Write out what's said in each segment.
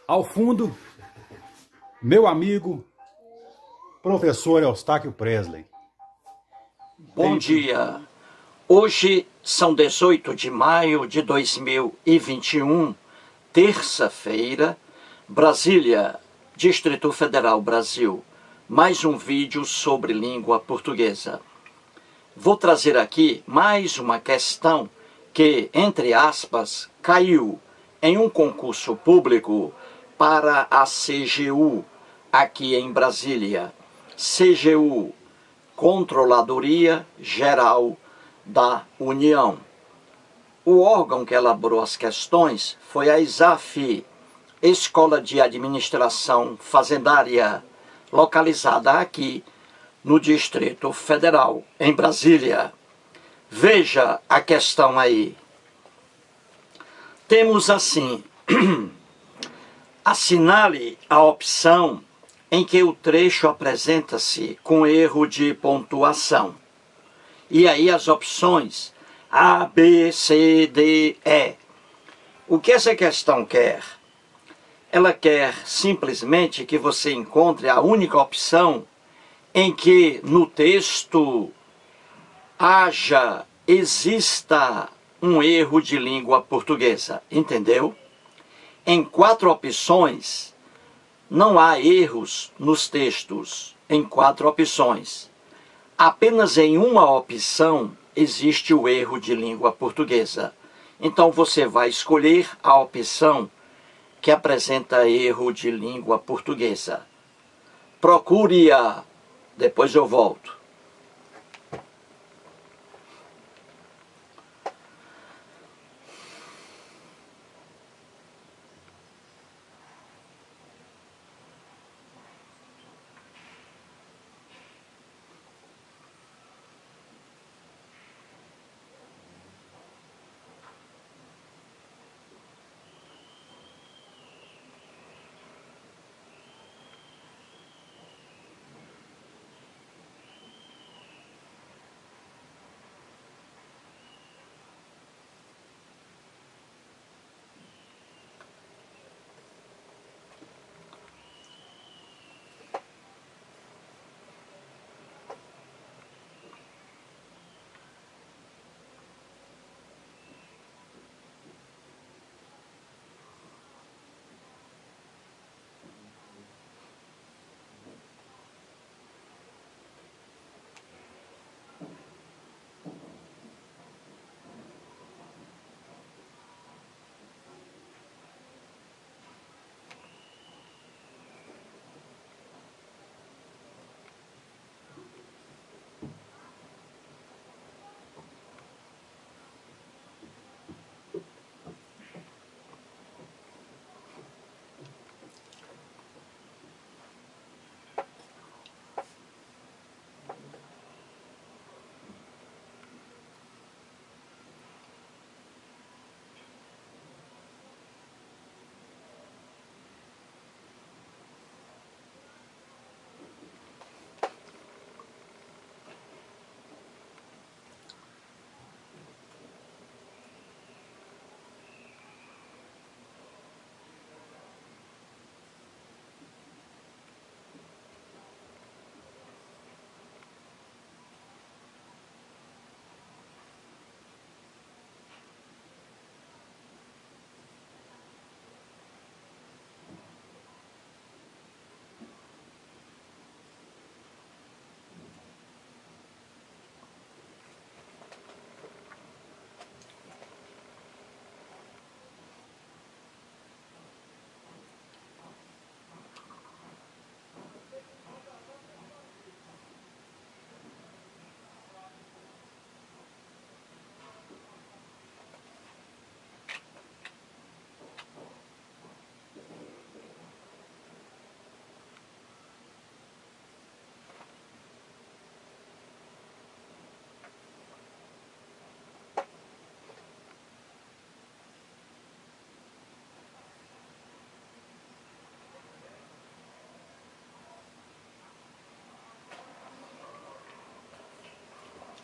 Ao fundo, meu amigo, professor Eustáquio Presley. Bom dia. Hoje são 18 de maio de 2021, terça-feira, Brasília, Distrito Federal, Brasil. Mais um vídeo sobre língua portuguesa. Vou trazer aqui mais uma questão que, entre aspas, caiu em um concurso público para a CGU, aqui em Brasília. CGU, Controladoria Geral da União. O órgão que elaborou as questões foi a ESAF, Escola de Administração Fazendária, localizada aqui no Distrito Federal, em Brasília. Veja a questão aí. Temos assim, assinale a opção em que o trecho apresenta-se com erro de pontuação. E aí as opções A, B, C, D, E. O que essa questão quer? Ela quer simplesmente que você encontre a única opção em que no texto exista um erro de língua portuguesa, entendeu? Em 4 opções, não há erros nos textos, em 4 opções. Apenas em uma opção existe o erro de língua portuguesa. Então você vai escolher a opção que apresenta erro de língua portuguesa. Procure-a, depois eu volto.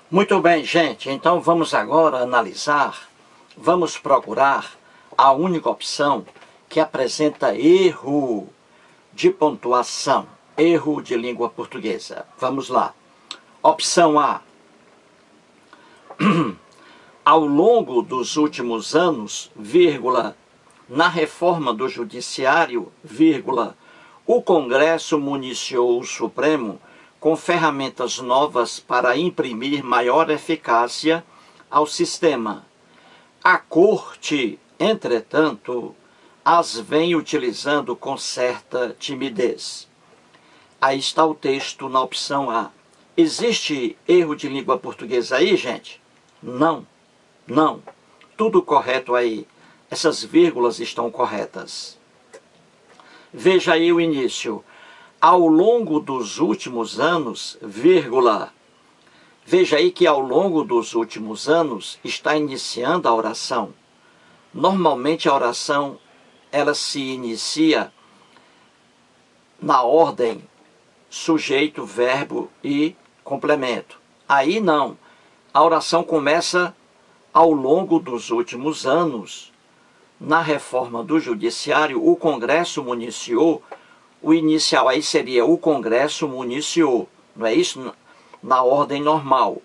Muito bem, gente, então vamos agora analisar, vamos procurar a única opção que apresenta erro de pontuação, erro de língua portuguesa. Vamos lá. Opção A. Ao longo dos últimos anos, vírgula, na reforma do Judiciário, vírgula, o Congresso municiou o Supremo com ferramentas novas para imprimir maior eficácia ao sistema. A Corte, entretanto, as vem utilizando com certa timidez. Aí está o texto na opção A. Existe erro de língua portuguesa aí, gente? Não. Não. Tudo correto aí. Essas vírgulas estão corretas. Veja aí o início. Ao longo dos últimos anos, vírgula. Veja aí que ao longo dos últimos anos está iniciando a oração. Normalmente a oração ela se inicia na ordem sujeito, verbo e complemento. Aí não. A oração começa ao longo dos últimos anos. Na reforma do Judiciário, o Congresso municiou, o inicial aí seria o Congresso municiou, não é isso? Na ordem normal,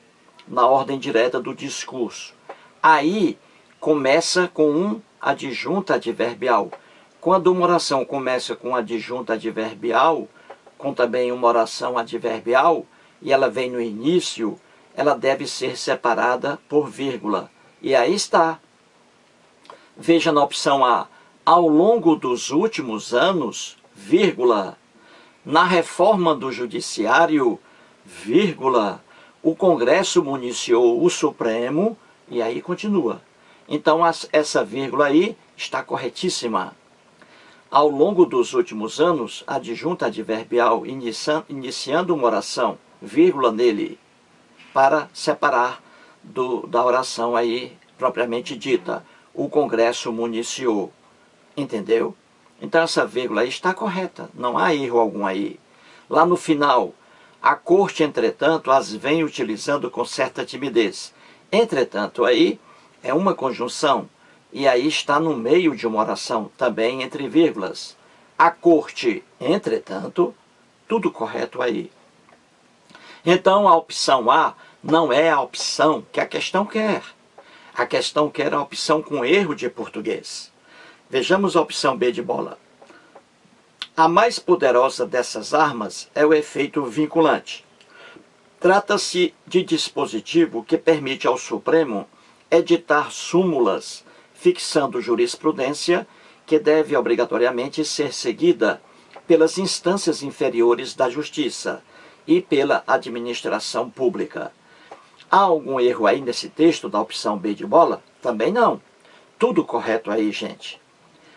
na ordem direta do discurso. Aí começa com um adjunto adverbial. Quando uma oração começa com adjunto adverbial, com também uma oração adverbial, e ela vem no início, ela deve ser separada por vírgula. E aí está. Veja na opção A. Ao longo dos últimos anos, vírgula, na reforma do Judiciário, vírgula, o Congresso municiou o Supremo, e aí continua. Então, essa vírgula aí está corretíssima. Ao longo dos últimos anos, adjunto adverbial iniciando uma oração, vírgula nele, para separar da oração aí propriamente dita. O Congresso municiou. Entendeu? Então essa vírgula aí está correta. Não há erro algum aí. Lá no final, a Corte, entretanto, as vem utilizando com certa timidez. Entretanto, aí é uma conjunção. E aí está no meio de uma oração, também entre vírgulas. A Corte, entretanto, tudo correto aí. Então a opção A não é a opção que a questão quer. A questão quer a opção com erro de português. Vejamos a opção B de bola. A mais poderosa dessas armas é o efeito vinculante. Trata-se de dispositivo que permite ao Supremo editar súmulas, fixando jurisprudência que deve obrigatoriamente ser seguida pelas instâncias inferiores da Justiça e pela administração pública. Há algum erro aí nesse texto da opção B de bola? Também não. Tudo correto aí, gente.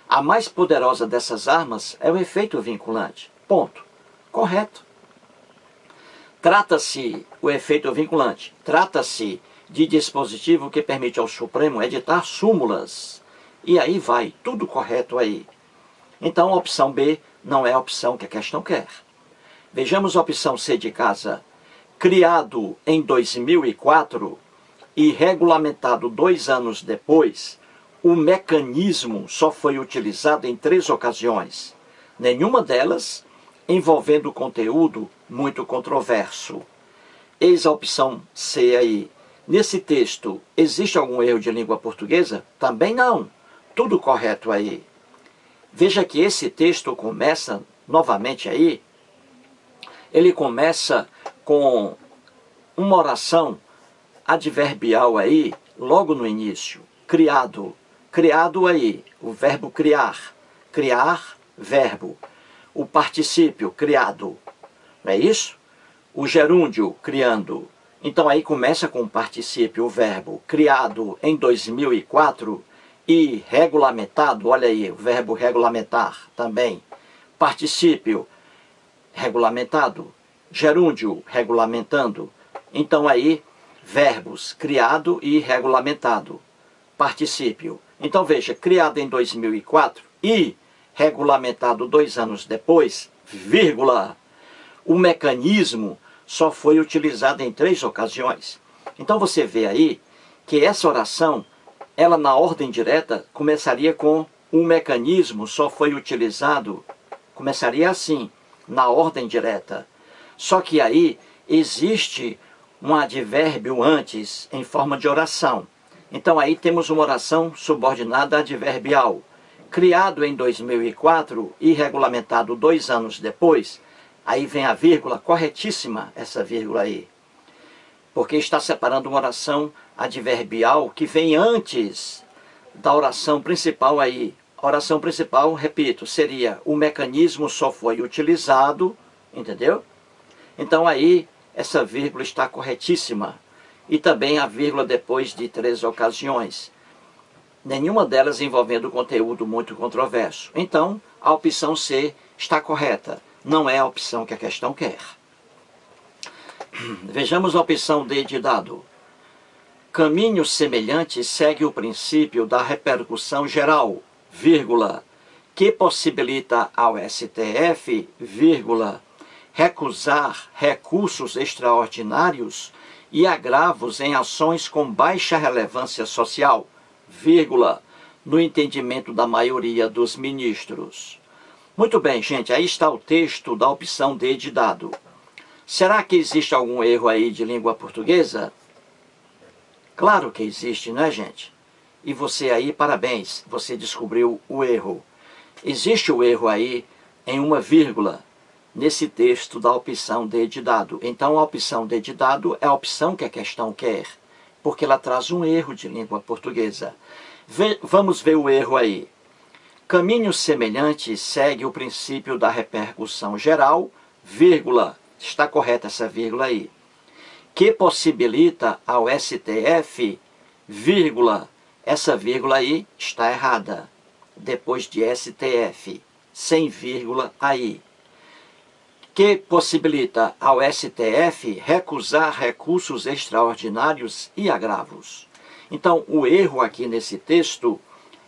A mais poderosa dessas armas é o efeito vinculante. Ponto. Correto. Trata-se, o efeito vinculante, trata-se de dispositivo que permite ao Supremo editar súmulas. E aí vai, tudo correto aí. Então a opção B não é a opção que a questão quer. Vejamos a opção C de casa. Criado em 2004 e regulamentado 2 anos depois, o mecanismo só foi utilizado em 3 ocasiões, nenhuma delas envolvendo conteúdo muito controverso. Eis a opção C aí. Nesse texto, existe algum erro de língua portuguesa? Também não. Tudo correto aí. Veja que esse texto começa, novamente aí, ele começa com uma oração adverbial aí, logo no início. Criado. Criado aí, o verbo criar. Criar, verbo. O particípio, criado. Não é isso? O gerúndio, criando. Então aí começa com o particípio, o verbo. Criado em 2004 e regulamentado, olha aí, o verbo regulamentar também. Particípio, regulamentado. Gerúndio, regulamentando. Então aí, verbos, criado e regulamentado. Particípio. Então veja, criado em 2004 e regulamentado 2 anos depois, vírgula. O mecanismo só foi utilizado em 3 ocasiões. Então você vê aí que essa oração, ela na ordem direta, começaria com o mecanismo só foi utilizado, começaria assim, na ordem direta. Só que aí existe um advérbio antes, em forma de oração. Então aí temos uma oração subordinada adverbial. Criado em 2004 e regulamentado 2 anos depois, aí vem a vírgula, corretíssima essa vírgula aí. Porque está separando uma oração adverbial que vem antes da oração principal aí. A oração principal, repito, seria o mecanismo só foi utilizado, entendeu? Então aí essa vírgula está corretíssima. E também a vírgula depois de 3 ocasiões. Nenhuma delas envolvendo conteúdo muito controverso. Então, a opção C está correta. Não é a opção que a questão quer. Vejamos a opção D de dado. Caminho semelhante segue o princípio da repercussão geral, vírgula, que possibilita ao STF, vírgula, recusar recursos extraordinários e agravos em ações com baixa relevância social, vírgula, no entendimento da maioria dos ministros. Muito bem, gente, aí está o texto da opção D de dado. Será que existe algum erro aí de língua portuguesa? Claro que existe, né, gente? E você aí, parabéns, você descobriu o erro. Existe o erro aí em uma vírgula nesse texto da opção D de dado. Então, a opção D de dado é a opção que a questão quer, porque ela traz um erro de língua portuguesa. Vamos ver o erro aí. Caminho semelhante segue o princípio da repercussão geral, vírgula, está correta essa vírgula aí, que possibilita ao STF, vírgula, essa vírgula aí está errada, depois de STF, sem vírgula aí, que possibilita ao STF recusar recursos extraordinários e agravos. Então, o erro aqui nesse texto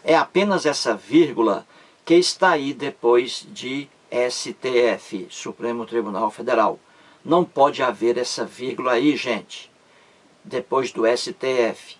é apenas essa vírgula que está aí depois de STF, Supremo Tribunal Federal. Não pode haver essa vírgula aí, gente, depois do STF.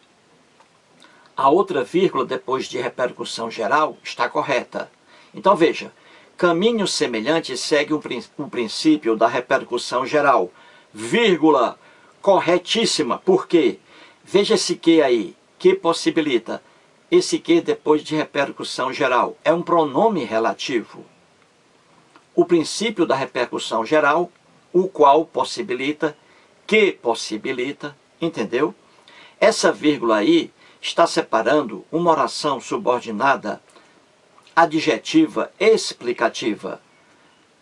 A outra vírgula depois de repercussão geral está correta. Então, veja, caminho semelhante segue o princípio da repercussão geral, vírgula, corretíssima. Por quê? Veja esse que aí, que possibilita. Esse que depois de repercussão geral é um pronome relativo. O princípio da repercussão geral, o qual possibilita, que possibilita, entendeu? Essa vírgula aí está separando uma oração subordinada adjetiva explicativa.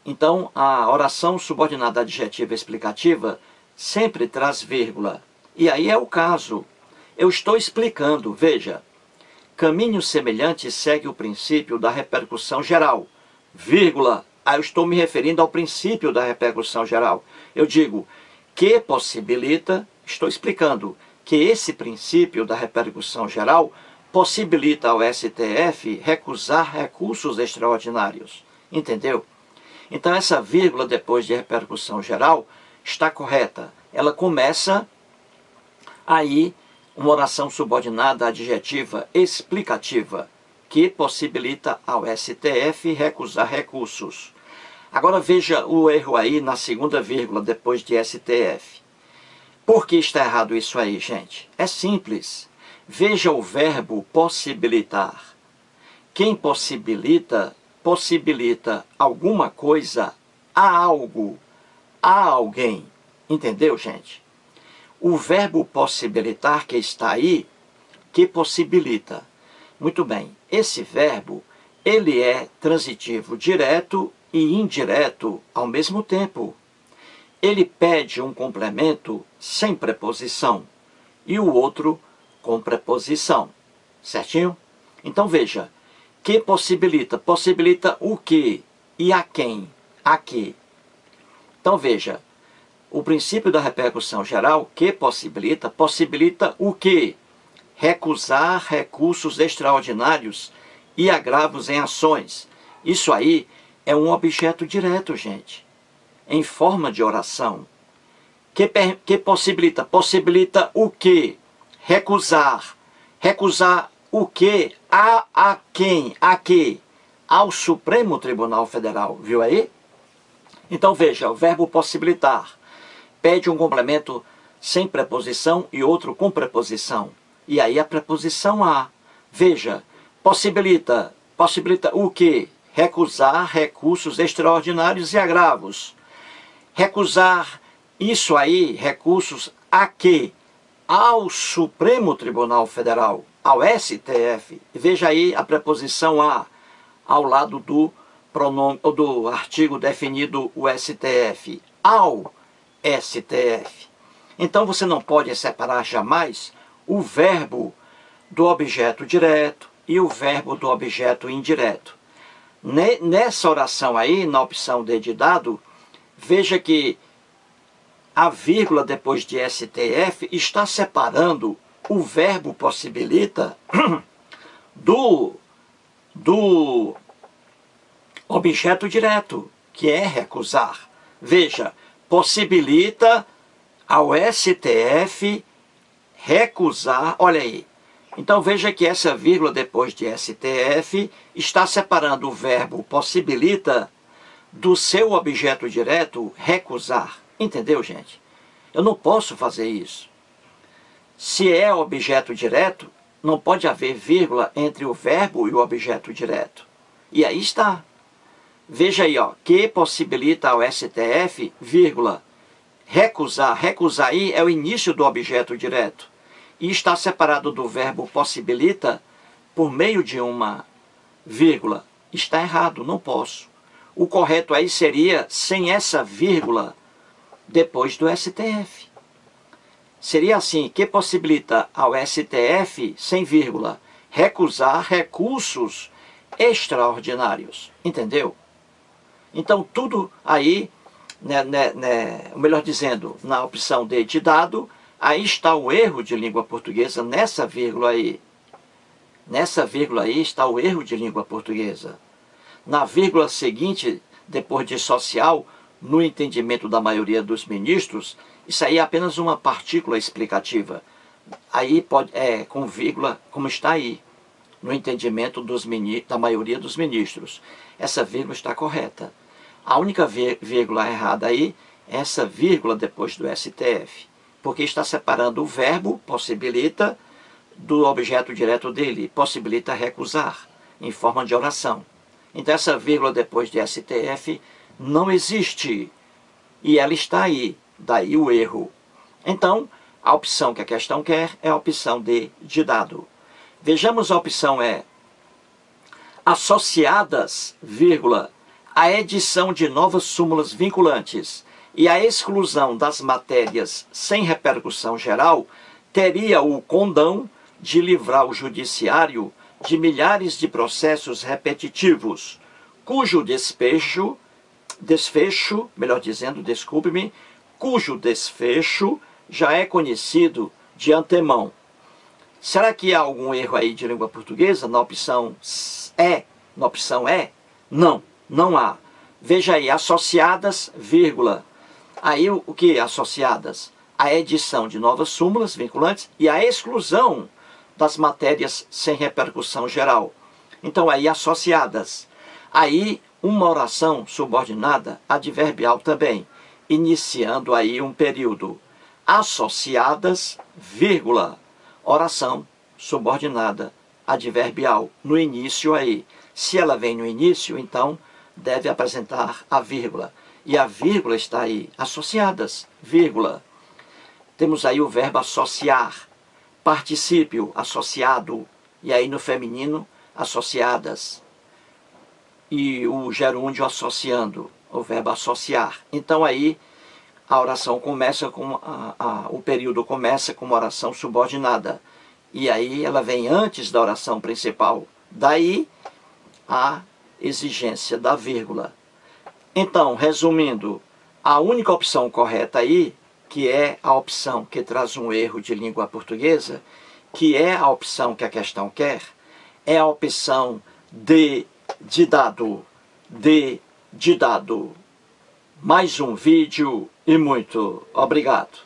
Então, a oração subordinada adjetiva explicativa sempre traz vírgula. E aí é o caso. Eu estou explicando, veja. Caminho semelhante segue o princípio da repercussão geral, vírgula. Aí eu estou me referindo ao princípio da repercussão geral. Eu digo que possibilita, estou explicando que esse princípio da repercussão geral possibilita ao STF recusar recursos extraordinários. Entendeu? Então essa vírgula depois de repercussão geral está correta. Ela começa aí uma oração subordinada adjetiva explicativa que possibilita ao STF recusar recursos. Agora veja o erro aí na segunda vírgula depois de STF. Por que está errado isso aí, gente? É simples. Veja o verbo possibilitar. Quem possibilita, possibilita alguma coisa a algo, a alguém. Entendeu, gente? O verbo possibilitar que está aí, que possibilita. Muito bem, esse verbo, ele é transitivo direto e indireto ao mesmo tempo. Ele pede um complemento sem preposição e o outro com preposição. Certinho? Então veja, que possibilita? Possibilita o que e a quem? A que? Então veja, o princípio da repercussão geral, que possibilita, possibilita o que? Recusar recursos extraordinários e agravos em ações. Isso aí é um objeto direto, gente, em forma de oração. Que possibilita? Possibilita o que? Recusar. Recusar o que? A quem? A que? Ao Supremo Tribunal Federal. Viu aí? Então veja, o verbo possibilitar pede um complemento sem preposição e outro com preposição. E aí a preposição a. Veja, possibilita o quê? Recusar recursos extraordinários e agravos. Recusar isso aí, recursos a quê? Ao Supremo Tribunal Federal, ao STF. Veja aí a preposição a, ao lado do pronome, ou do artigo definido o STF, ao STF. Então você não pode separar jamais o verbo do objeto direto e o verbo do objeto indireto. Nessa oração aí, na opção D de dado, veja que a vírgula depois de STF está separando o verbo possibilita do objeto direto, que é recusar. Veja, possibilita ao STF recusar, olha aí. Então veja que essa vírgula depois de STF está separando o verbo possibilita do seu objeto direto recusar. Entendeu, gente? Eu não posso fazer isso. Se é objeto direto, não pode haver vírgula entre o verbo e o objeto direto. E aí está. Veja aí, ó, que possibilita ao STF, vírgula, recusar. Recusar aí é o início do objeto direto. E está separado do verbo possibilita por meio de uma vírgula. Está errado, não posso. O correto aí seria sem essa vírgula depois do STF. Seria assim, que possibilita ao STF, sem vírgula, recusar recursos extraordinários. Entendeu? Então tudo aí, melhor dizendo, na opção D de dado, aí está o erro de língua portuguesa, nessa vírgula aí. Nessa vírgula aí está o erro de língua portuguesa. Na vírgula seguinte, depois de social, no entendimento da maioria dos ministros, isso aí é apenas uma partícula explicativa. Aí pode, com vírgula, como está aí, no entendimento da maioria dos ministros. Essa vírgula está correta. A única vírgula errada aí é essa vírgula depois do STF. Porque está separando o verbo, possibilita, do objeto direto dele, possibilita recusar, em forma de oração. Então essa vírgula depois de STF não existe, e ela está aí, daí o erro. Então, a opção que a questão quer é a opção D de dado. Vejamos a opção E. Associadas, vírgula, a edição de novas súmulas vinculantes e a exclusão das matérias sem repercussão geral, teria o condão de livrar o judiciário de milhares de processos repetitivos, cujo desfecho, melhor dizendo, desculpe-me, cujo desfecho já é conhecido de antemão. Será que há algum erro aí de língua portuguesa na opção E? Na opção E? Não, não há. Veja aí, associadas, vírgula. Aí o que associadas? A edição de novas súmulas vinculantes e a exclusão das matérias sem repercussão geral. Então aí associadas. Aí uma oração subordinada adverbial também, iniciando aí um período. Associadas, vírgula, oração subordinada adverbial no início aí. Se ela vem no início, então deve apresentar a vírgula. E a vírgula está aí, associadas, vírgula. Temos aí o verbo associar, particípio, associado, e aí no feminino, associadas. E o gerúndio associando, o verbo associar. Então aí a oração começa com, o período começa com uma oração subordinada. E aí ela vem antes da oração principal. Daí a exigência da vírgula. Então, resumindo, a única opção correta aí, que é a opção que traz um erro de língua portuguesa, que é a opção que a questão quer, é a opção D de dado. D de dado. Mais um vídeo e muito obrigado.